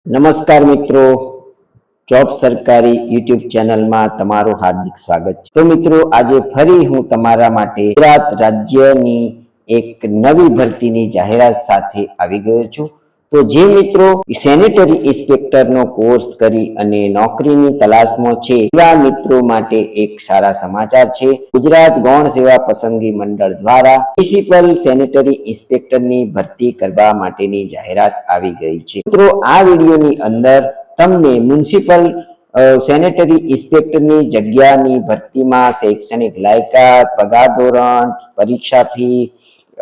નમસ્કાર મિત્રો, જોબ સરકારી યુટ્યુબ ચેનલમાં તમારું હાર્દિક સ્વાગત છે। તો મિત્રો, આજે ફરી હું તમારા માટે ગુજરાત રાજ્યની એક નવી ભરતીની જાહેરાત સાથે આવી ગયો છું। તો જે મિત્રો સેનેટરી ઇન્સ્પેક્ટરનો કોર્સ કરી અને નોકરીની તલાશમાં છે એવા મિત્રો માટે એક સારા સમાચાર છે। ગુજરાત ગૌણ સેવા પસંદગી મંડળ દ્વારા મ્યુનિસિપલ સેનેટરી ઇન્સ્પેક્ટરની ભરતી કરવા માટેની જાહેરાત આવી ગઈ છે। મિત્રો, આ વિડીયોની અંદર તમને મ્યુનિસિપલ સેનેટરી ઇન્સ્પેક્ટરની જગ્યાની ભરતીમાં શૈક્ષણિક લાયકાત, પગાર ધોરણ, પરીક્ષા ફી,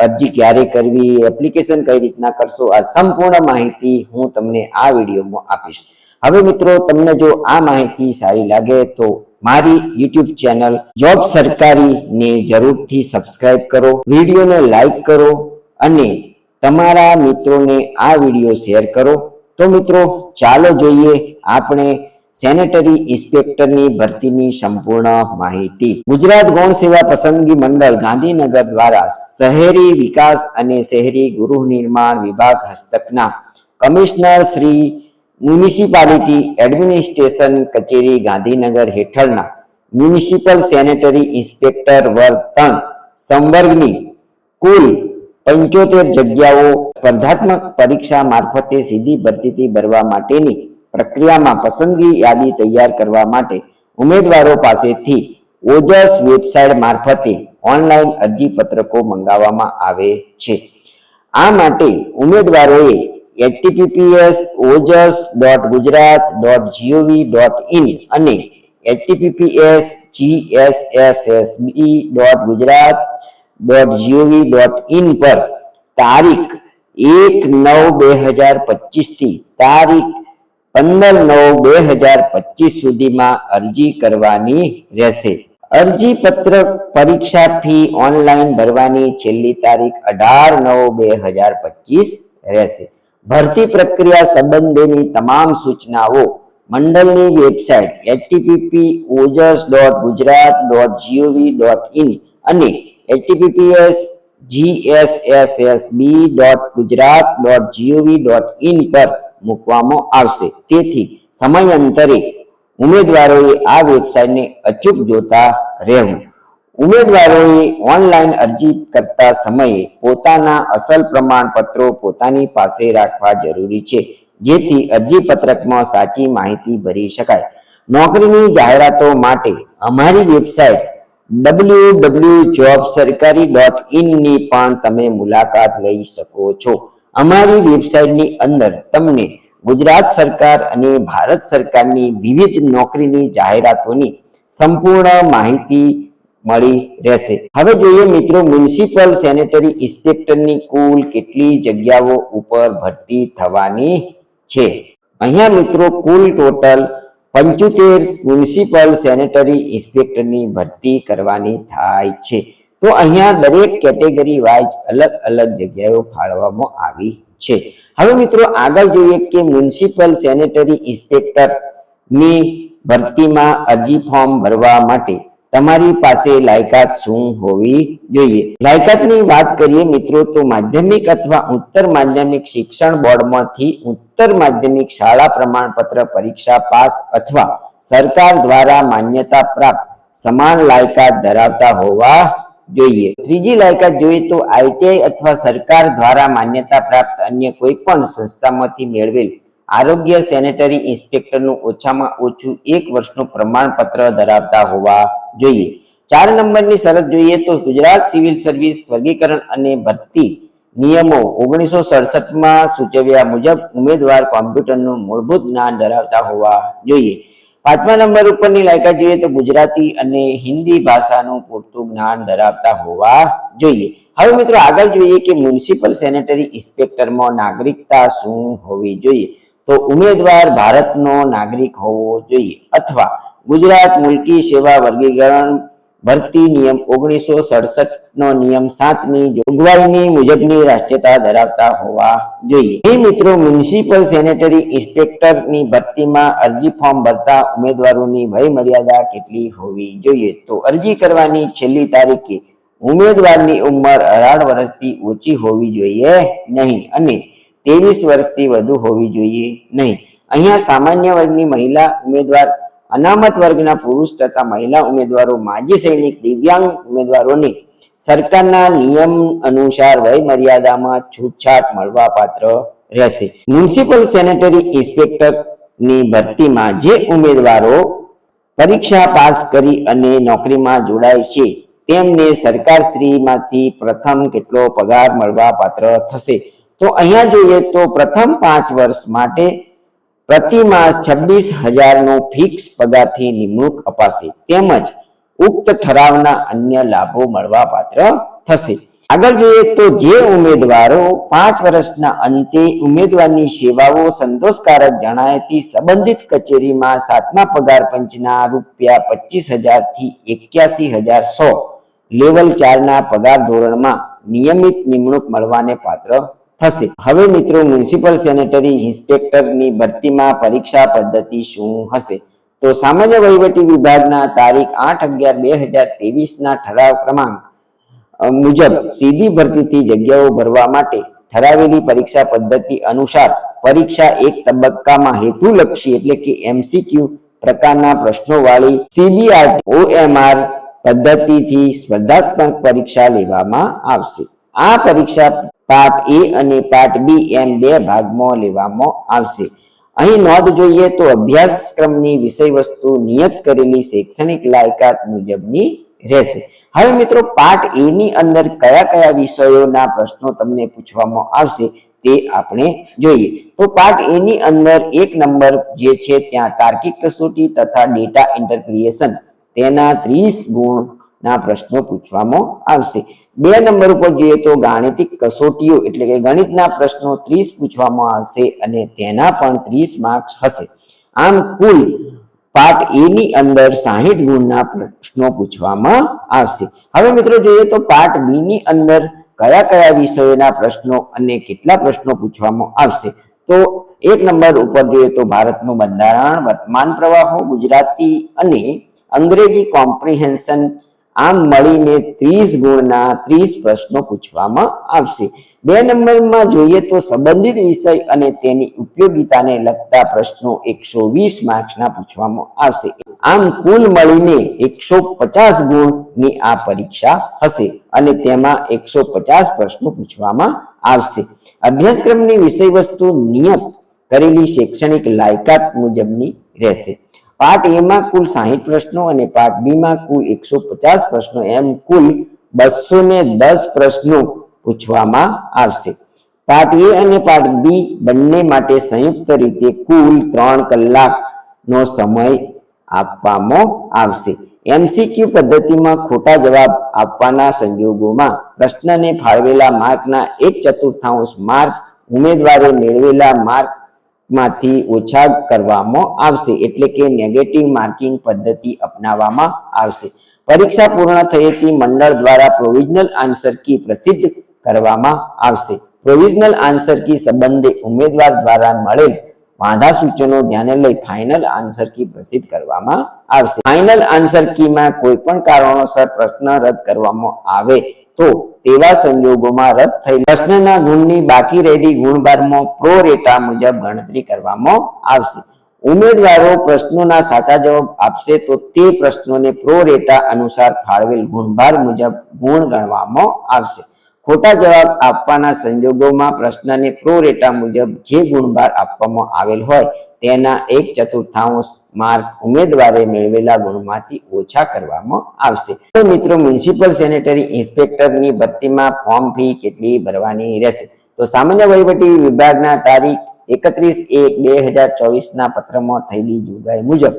અરજી ક્યારે કરવી, એપ્લિકેશન કઈ રીતના કરશો, આ સંપૂર્ણ માહિતી હું તમને આ વિડીયોમાં આપીશ। હવે મિત્રો, તમને જો આ માહિતી સારી લાગે તો મારી યુટ્યુબ ચેનલ જોબ સરકારી ને જરૂરથી સબસ્ક્રાઇબ કરો, વિડીયોને લાઈક કરો અને તમારા મિત્રોને આ વિડીયો શેર કરો। તો મિત્રો, ચાલો જોઈએ આપણે સેનેટરી ઇન્સ્પેક્ટરની ભરતીની સંપૂર્ણ માહિતી। ગુજરાત ગૌણ સેવા પસંદગી મંડળ ગાંધીનગર દ્વારા શહેરી વિકાસ અને શહેરી ગૃહ નિર્માણ વિભાગ હસ્તકના કમિશનર શ્રી મ્યુનિસિપાલિટી એડમિનિસ્ટ્રેશન કચેરી ગાંધીનગર હેઠળના મ્યુનિસિપલ સેનેટરી ઇન્સ્પેક્ટર વર્ગ 3 સંવર્ગની કુલ 75 જગ્યાઓ સ્પર્ધાત્મક પરીક્ષા મારફતે સીધી ભરતીથી ભરવા માટેની પ્રક્રિયામાં પસંદગી યાદી તૈયાર કરવા માટે ઉમેદવારો પાસેથી ઓજસ વેબસાઇટ મારફતે ઓનલાઈન અરજી પત્રકો મંગાવવામાં આવે છે। આ માટે ઉમેદવારોએ https://ojs.gujarat.gov.in અને https://gsss.gujarat.gov.in પર તારીખ 1/9/2025 થી તારીખ 15/9/2025 સુધીમાં અરજી કરવાની રહેશે। અરજી પત્રક પરીક્ષા ફી ઓનલાઈન ભરવાની છેલ્લી તારીખ 18/9/2025 રહેશે। ભરતી પ્રક્રિયા સંબંધેની તમામ સૂચનાઓ મંડળની વેબસાઇટ https://ojs.gujarat.gov.in અને https://gssb.gujarat.gov.in પર મૂકવામાં આવશે। તેથી સમયાંતરે ઉમેદવારોએ આ વેબસાઇટને અચૂક જોતા રહેવું। ઉમેદવારોએ ઓનલાઈન અરજી કરતા સમયે પોતાના અસલ પ્રમાણપત્રો પોતાની પાસે રાખવા જરૂરી છે, જેથી અરજી પત્રકમાં સાચી માહિતી ભરી શકાય। નોકરીની જાહેરાતો માટે અમારી વેબસાઇટ www.jobsarkari.in ની પણ તમે મુલાકાત લઈ શકો છો। અમારી વેબસાઇટની અંદર તમને ગુજરાત સરકાર અને ભારત સરકારની વિવિધ નોકરીની જાહેરાતોની સંપૂર્ણ માહિતી મળી રહેશે। હવે જોઈએ મિત્રો, મ્યુનિસિપલ સેનેટરી ઇન્સ્પેક્ટરની કુલ કેટલી જગ્યાઓ ઉપર ભરતી થવાની છે। અહીંયા મિત્રો કુલ ટોટલ 75 મ્યુનિસિપલ સેનેટરી ઇન્સ્પેક્ટરની ભરતી કરવાની થાય છે। તો અહીંયા દરેક કેટેગરી વાઇઝ અલગ અલગ જગ્યાઓ ફાળવવામાં આવી છે। હવે મિત્રો આગળ જોઈએ કે મ્યુનિસિપલ સેનેટરી ઇન્સ્પેક્ટરની ભરતીમાં અરજી ફોર્મ ભરવા માટે તમારી પાસે લાયકાત શું હોવી જોઈએ। લાયકાતની વાત કરીએ મિત્રો તો માધ્યમિક અથવા ઉચ્ચતર માધ્યમિક શિક્ષણ બોર્ડમાંથી ઉચ્ચતર માધ્યમિક શાળા પ્રમાણપત્ર પરીક્ષા પાસ અથવા સરકાર દ્વારા માન્યતા પ્રાપ્ત સમાન લાયકાત ધરાવતા હોવા જોઈએ। ત્રીજી લાયકાત જોઈએ તો આઈટીઆઈ અથવા સરકાર દ્વારા માન્યતા પ્રાપ્ત અન્ય કોઈ પણ સંસ્થામાંથી મેળવેલ આરોગ્ય સેનેટરી ઇન્સ્પેક્ટરનું ઓછામાં ઓછું 1 વર્ષનું પ્રમાણપત્ર ધરાવતા હોવા જોઈએ। 4 નંબરની શરત જોઈએ તો ગુજરાત સિવિલ સર્વિસ વર્ગીકરણ અને ભરતી નિયમો 1967 માં સૂચવ્યા મુજબ ઉમેદવાર કોમ્પ્યુટરનું મૂળભૂત જ્ઞાન ધરાવતા હોવા જોઈએ। 5મા નંબર ઉપરની લાયકાત જોઈએ તો ગુજરાતી અને હિન્દી ભાષાનું પૂરતું જ્ઞાન ધરાવતા હોવા જોઈએ। હવે મિત્રો આગળ જોઈએ કે મ્યુનિસિપલ સેનેટરી ઇન્સ્પેક્ટરમાં નાગરિકતા શું હોવી જોઈએ। તો ઉમેદવાર ભારતનો નાગરિક હોવો જોઈએ અથવા ગુજરાત મુલકી સેવા વર્ગીકરણ ભરતી નિયમ 1967 નો નિયમ 7 ની જોગવાઈની મુજબની રાષ્ટ્રીયતા ધરાવતા હોવા જોઈએ। એ મિત્રો મ્યુનિસિપલ સેનેટરી ઇન્સ્પેક્ટરની ભરતીમાં અરજી ફોર્મ ભરતા ઉમેદવારોની વય મર્યાદા કેટલી હોવી જોઈએ। તો અરજી કરવાની છેલ્લી તારીખે ઉમેદવારની ઉંમર 18 વર્ષથી ઓછી હોવી જોઈએ નહીં અને 23 વર્ષથી વધુ હોવી જોઈએ નહીં. અહીંયા સામાન્ય વર્ગની મહિલા ઉમેદવાર, અનામત વર્ગના પુરુષ તથા મહિલા ઉમેદવારો, માજી સૈનિક, દિવ્યાંગ ઉમેદવારોને સરકારના નિયમ અનુસાર વય મર્યાદામાં છૂટછાટ મળવા પાત્ર રહેશે. મ્યુનિસિપલ સેનેટરી ઇન્સ્પેક્ટર ની ભરતીમાં જે ઉમેદવારો પરીક્ષા પાસ કરી અને નોકરીમાં જોડાય છે તેમને સરકારશ્રીમાંથી પ્રથમ કેટલો પગાર મળવા પાત્ર થશે? તો અહીંયા જોઈએ તો પ્રથમ 5 વર્ષ માટે પ્રતિ માસ 26,000 નો ફિક્સ પગારથી નિમણૂક અપાશે. તેમજ ઉક્ત ઠરાવના અન્ય લાભો મળવા પાત્ર થશે. આગળ જોઈએ તો જે ઉમેદવારો 5 વર્ષના અંતે ઉમેદવારની સેવાઓ સંતોષકારક જણાયથી સંબંધિત કચેરીમાં 7મા પગાર પંચના ₹25,000 થી 81,100 લેવલ 4 ના પગાર ધોરણમાં નિયમિત નિમણૂક મળવાને પાત્ર થશે. હવે મિત્રો મ્યુનિસિપલ સેનેટરી ઇન્સ્પેક્ટરની ભરતીમાં પરીક્ષા પદ્ધતિ શું હશે? તો સામાન્ય વહીવટી વિભાગના તારીખ 8/11/2023 ના ઠરાવ ક્રમાંક મુજબ સીધી ભરતીથી જગ્યાઓ ભરવા માટે ઠરાવેલી પરીક્ષા પદ્ધતિ અનુસાર પરીક્ષા એક તબક્કામાં હેતુલક્ષી એટલે કે MCQ પ્રકારના પ્રશ્નો વાળી CBRT OMR પદ્ધતિથી સ્પર્ધાત્મક પરીક્ષા લેવામાં આવશે. આ પરીક્ષા પાર્ટ A અને પાર્ટ B એમ 2 ભાગમાં લેવામાં આવશે. અહીં નોંધ જોઈએ તો અભ્યાસક્રમની વિષયવસ્તુ નિયત કરેલી શૈક્ષણિક લાયકાત મુજબની રહેશે. હવે મિત્રો પાર્ટ A ની અંદર કયા કયા વિષયોના પ્રશ્નો તમને પૂછવામાં આવશે તે આપણે જોઈએ. તો પાર્ટ A ની અંદર 1 નંબર જે છે ત્યાં તાર્કિક કસોટી તથા ડેટા ઇન્ટરપ્રિટેશન તેના 30 ગુણના પ્રશ્નો પૂછવામાં આવશે. 2 નંબર ઉપર જોઈએ તો ગાણિતિક કસોટીઓ એટલે કે ગણિતના પ્રશ્નો 30 પૂછવામાં આવશે અને તેના પણ 30 માર્ક્સ હશે. આમ કુલ પાર્ટ A ની અંદર 60 ગુણના પ્રશ્નો પૂછવામાં આવશે. હવે મિત્રો જોઈએ તો પાર્ટ B ની અંદર કયા કયા વિષયોના પ્રશ્નો અને કેટલા પ્રશ્નો પૂછવામાં આવશે. તો 1 નંબર ઉપર જોઈએ તો ભારતનું બંધારણ, વર્તમાન પ્રવાહો, ગુજરાતી અને અંગ્રેજી કોમ્પ્રિહેન્શન આમ મળીને 30 ગુણના 30 પ્રશ્નો પૂછવામાં આવશે. 2 નંબરમાં જોઈએ તો સંબંધિત વિષય અને તેની ઉપયોગિતાને લગતા પ્રશ્નો 120 માર્ક્સના પૂછવામાં આવશે. આમ કુલ મળીને 150 ગુણની આ પરીક્ષા હશે અને તેમાં 150 પ્રશ્નો પૂછવામાં આવશે. અભ્યાસક્રમની વિષયવસ્તુ નિયત કરેલી શૈક્ષણિક લાયકાત મુજબની રહેશે. પાર્ટ A માં કુલ 60 પ્રશ્નો અને પાર્ટ B માં કુલ 150 પ્રશ્નો એમ કુલ 210 પ્રશ્નો પૂછવામાં આવશે. પાર્ટ A અને પાર્ટ B બંને માટે સંયુક્ત રીતે કુલ 3 કલાકનો સમય આપવામાં આવશે. MCQ પદ્ધતિમાં ખોટા જવાબ આપવાના સંજોગોમાં પ્રશ્નને ફાળવેલા માર્કના 1/4 માર્ક ઉમેદવારે મેળવેલા માર્ક માંથી ઓછા કરવામાં આવશે એટલે કે નેગેટિવ માર્કિંગ પદ્ધતિ અપનાવવામાં આવશે. પરીક્ષા પૂર્ણ થયેથી મંડળ દ્વારા પ્રોવિઝનલ આન્સર કી પ્રસિદ્ધ કરવામાં આવશે. પ્રોવિઝનલ આન્સર કી સંબંધે ઉમેદવાર દ્વારા મળેલ વાંધા સૂચનો ધ્યાને લઈ ફાઇનલ આન્સર કી પ્રસિદ્ધ કરવામાં આવશે. ફાઇનલ આન્સર કીમાં કોઈ પણ કારણોસર પ્રશ્ન રદ કરવામાં આવે તો તેવા સંજોગોમાં રદ થયેલ પ્રશ્નના ગુણની બાકી રહેલી ગુણભારમાં પ્રો રેટા મુજબ ગણતરી કરવામાં આવશે. ઉમેદવારો પ્રશ્નોના સાચા જવાબ આપશે તો તે પ્રશ્નોને પ્રો રેટા અનુસાર ફાળવેલ ગુણભાર મુજબ ગુણ ગણવામાં આવશે. ખોટા જવાબ આપવાના સંજોગોમાં પ્રશ્નને પ્રો રેટા મુજબ જે ગુણભાર આપવામાં આવેલ હોય તેના 1/4 માર્ક ઉમેદવારે મેળવેલા ગુણમાંથી ઓછા કરવામાં આવશે. તો મિત્રો મ્યુનિસિપલ સેનેટરી ઇન્સ્પેક્ટરની ભરતીમાં ફોર્મ ફી કેટલી ભરવાની રહેશે? તો સામાન્ય વહીવટી વિભાગના તારીખ 31/1/2024 ના પત્રમાં થયેલી જોગવાઈ મુજબ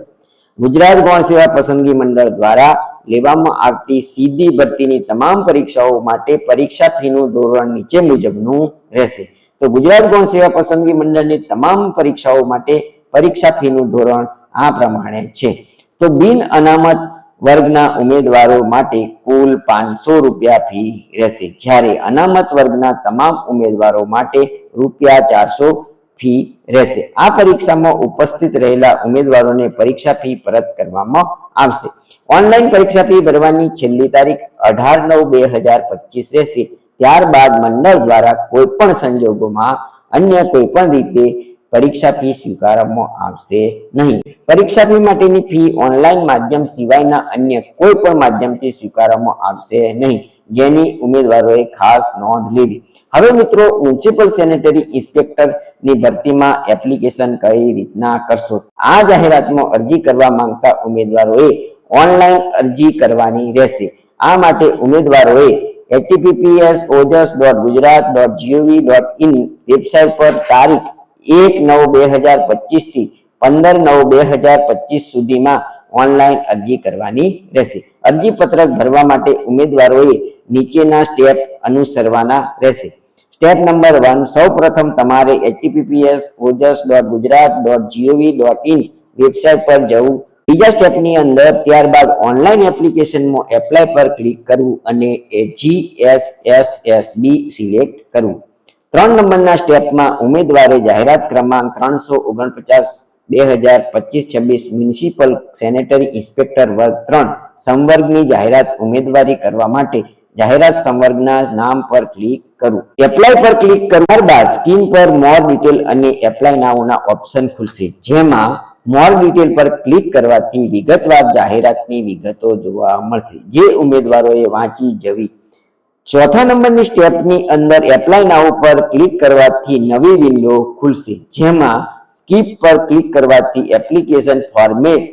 ગુજરાત ગૌણ સેવા પસંદગી મંડળ દ્વારા લેવામાં આવતી સીધી ભરતીની તમામ પરીક્ષાઓ માટે પરીક્ષા ફીનું ધોરણ નીચે મુજબનું રહેશે. તો ગુજરાત ગૌણ સેવા પસંદગી મંડળની તમામ પરીક્ષાઓ માટે પરીક્ષા ફીનું ધોરણ આ પ્રમાણે છે. તો બિન અનામત વર્ગના ઉમેદવારો માટે કુલ ₹500 ફી રહેશે, જ્યારે અનામત વર્ગના તમામ ઉમેદવારો માટે ₹400 ફી રહેશે. આ પરીક્ષામાં ઉપસ્થિત રહેલા ઉમેદવારોને પરીક્ષા ફી પરત કરવામાં આવશે. ઓનલાઈન પરીક્ષા ફી ભરવાની છેલ્લી તારીખ 18/9/2025 રહેશે. ત્યારબાદ મંડળ દ્વારા કોઈ પણ સંજોગોમાં અન્ય કોઈ પણ રીતે પરીક્ષા ફી સ્વીકારવામાં આવશે નહીં. પરીક્ષા ફી માટેની ફી ઓનલાઈન માધ્યમ સિવાયના અન્ય કોઈ પણ માધ્યમથી સ્વીકારવામાં આવશે નહીં, જેની ઉમેદવારોએ ખાસ નોંધ લેવી. હવે મિત્રો, મ્યુનિસિપલ સેનેટરી ઇન્સ્પેક્ટર ની ભરતીમાં એપ્લિકેશન કઈ રીતના કરશો? આ જાહેરાતમાં અરજી કરવા માંગતા ઉમેદવારોએ ઓનલાઈન અરજી કરવાની રહેશે. આ માટે ઉમેદવારોએ https://ojas.gujarat.gov.in વેબસાઇટ પર તારીખ 1/9/2025 થી 15/9/2025 સુધીમાં ઓનલાઈન અરજી કરવાની રહેશે. અરજી પત્રક ભરવા માટે ઉમેદવારોએ નીચેના સ્ટેપ અનુસરવાના રહેશે. સ્ટેપ નંબર 1, સૌપ્રથમ તમારે https://ojas.gujarat.gov.in વેબસાઇટ પર જવું. બીજા સ્ટેપની અંદર ત્યારબાદ ઓનલાઈન એપ્લિકેશનમાં એપ્લાય પર ક્લિક કરવું અને GSSSB સિલેક્ટ કરવું. 3 નંબરના સ્ટેપમાં ઉમેદવારે જાહેરાત ક્રમાંક 349/2025-26 મ્યુનિસિપલ સેનેટરી ઇન્સ્પેક્ટર વર્ગ 3 સંવર્ગની જાહેરાત ઉમેદવારી કરવા માટે જાહેરાત સંવર્ગના નામ પર ક્લિક કરવું. એપ્લાય પર ક્લિક કરવા બાદ સ્ક્રીન પર મોર ડિટેલ અને એપ્લાય નાઉના ઓપ્શન ખુલશે, જેમાં મોર ડિટેલ પર ક્લિક કરવાથી વિગતવાર જાહેરાતની વિગતો જોવા મળશે, જે ઉમેદવારોએ વાંચી જવી. ચોથા નંબરની સ્ટેપની અંદર એપ્લાય નાઉ પર ક્લિક કરવાથી નવી વિન્ડો ખુલશે, જેમાં સ્કીપ પર ક્લિક કરવાથી એપ્લિકેશન ફોર્મેટ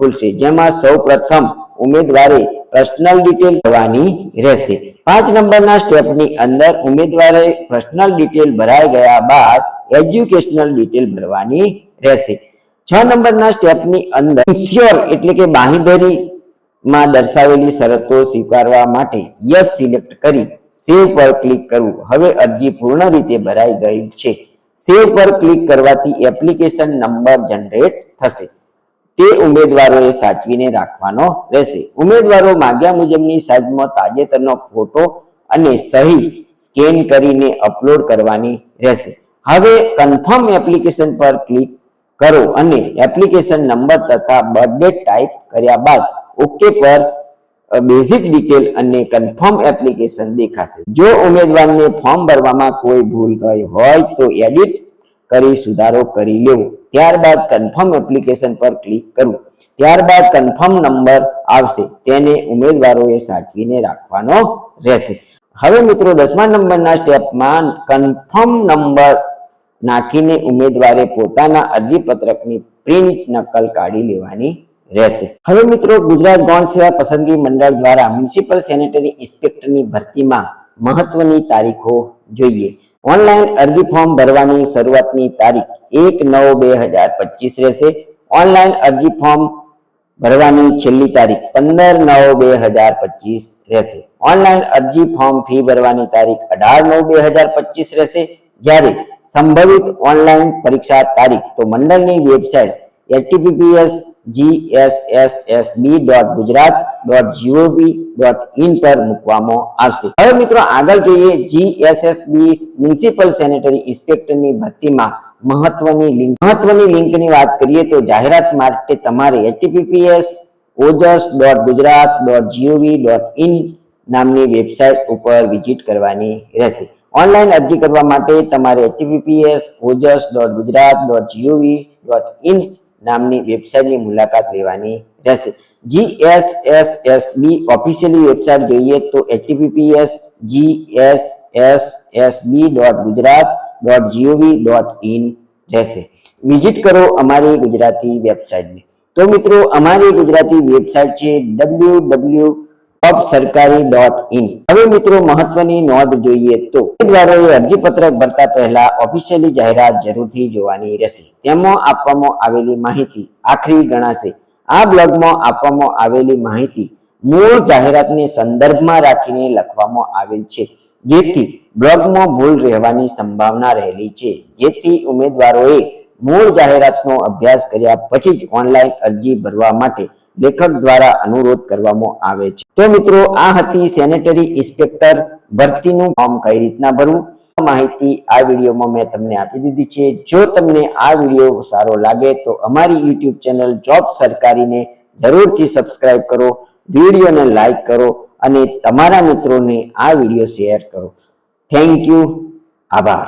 ખુલશે, જેમાં સૌપ્રથમ ઉમેદવારે પર્સનલ ડિટેલ ભરવાની રહેશે. 5 નંબરના સ્ટેપની અંદર ઉમેદવારે પર્સનલ ડિટેલ ભરાઈ ગયા બાદ એજ્યુકેશનલ ડિટેલ ભરવાની રહેશે. 6 નંબરના સ્ટેપની અંદર ઇન્શ્યોર એટલે કે બાંહેધરી માં દર્શાવેલી શરતો સ્વીકારવા માટે યસ સિલેક્ટ કરી સેવ પર ક્લિક કરવું. હવે અરજી પૂર્ણ રીતે ભરાઈ ગઈ છે. સેવ પર ક્લિક કરવાથી એપ્લિકેશન નંબર જનરેટ થશે, તે ઉમેદવારોએ સાચવીને રાખવાનો રહેશે. ઉમેદવારો માંગ્યા મુજબની સાઇઝમાં તાજેતરનો ફોટો અને સહી સ્કેન કરીને અપલોડ કરવાની રહેશે. હવે કન્ફર્મ એપ્લિકેશન પર ક્લિક કરો અને એપ્લિકેશન નંબર તથા બર્થડેટ ટાઈપ કર્યા બાદ ઓકે પર બેઝિક ડિટેલ અને કન્ફર્મ એપ્લિકેશન દેખાશે. જો ઉમેદવારને ફોર્મ ભરવામાં કોઈ ભૂલ થઈ હોય તો એડિટ કરી સુધારો કરી લેવો. ત્યારબાદ કન્ફર્મ એપ્લિકેશન પર ક્લિક કરવું. ત્યારબાદ કન્ફર્મ નંબર આવશે, તેને ઉમેદવારોએ સાચવીને રાખવાનો રહેશે. હવે મિત્રો, 10મા નંબરના સ્ટેપમાં કન્ફર્મ નંબર નાખીને ઉમેદવારે પોતાના અરજી પત્રકની પ્રિન્ટ નકલ કાઢી લેવાની રહેશે. હવે મિત્રો, ગુજરાત ગૌણ સેવા પસંદગી મંડળ દ્વારા મ્યુનિસિપલ સેનેટરી ઇન્સ્પેક્ટરની ભરતીમાં મહત્વની તારીખો જોઈએ. ઓનલાઈન અરજી ફોર્મ ભરવાની શરૂઆતની તારીખ 1/9/2025 રહેશે. ઓનલાઈન અરજી ફોર્મ ભરવાની છેલ્લી તારીખ 15/9/2025 રહેશે. ઓનલાઈન અરજી ફોર્મ ફી ભરવાની તારીખ 18/9/2025 રહેશે. જ્યારે સંભવિત ઓનલાઈન પરીક્ષા તારીખ તો મંડળની વેબસાઇટ https://gssb.gujarat.gov.in પર મૂકવામાં આવશે. હવે મિત્રો, આગળ જોઈએ GSSB મ્યુનિસિપલ સેનેટરી ઇન્સ્પેક્ટરની ભરતીમાં મહત્વની લિંકની વાત કરીએ તો જાહેરાત માટે તમારે https://ojas.gujarat.gov.in નામની વેબસાઇટ ઉપર વિઝિટ કરવાની રહેશે. ઓનલાઈન અરજી કરવા માટે તમારે https://ojas.gujarat.gov.in નામની વેબસાઇટની મુલાકાત લેવાની રહેશે. GSSB ઓફિશિયલી વેબસાઇટ જોઈએ તો https://gssb.gujarat.gov.in રહેશે. વિઝિટ કરો અમારી ગુજરાતી વેબસાઇટને. તો મિત્રો, અમારી ગુજરાતી વેબસાઇટ છે www.sarkari.in. હવે મિત્રો, મહત્વની નોંધ જોઈએ તો ઉમેદવારોએ અરજી પત્રક ભરતા પહેલા ઓફિશિયલી જાહેરાત જરૂરથી જોવાની રહેશે. તેમાં આપવામાં આવેલી માહિતી આખરી ગણાશે. આ બ્લોગમાં આપવામાં આવેલી માહિતી મૂળ જાહેરાતને સંદર્ભમાં રાખીને લખવામાં આવેલ છે, જેથી બ્લોગમાં ભૂલ રહેવાની સંભાવના રહેલી છે. જેથી ઉમેદવારોએ મૂળ જાહેરાતનો અભ્યાસ કર્યા પછી જ ઓનલાઈન અરજી ભરવા માટે લેખક દ્વારા અનુરોધ કરવામાં આવે છે. તો મિત્રો, આ હતી સેનેટરી ઇન્સ્પેક્ટર ભરતીનું ફોર્મ કઈ રીતના ભરવું. માહિતી આ વિડીયોમાં મેં તમને આપી દીધી છે. જો તમને આ વિડીયો સારો લાગે તો અમારી યુટ્યુબ ચેનલ જોબ સરકારીને જરૂરથી સબસ્ક્રાઇબ કરો, વિડીયોને લાઈક કરો અને તમારા મિત્રોને આ વિડીયો શેર કરો. Thank you. આભાર.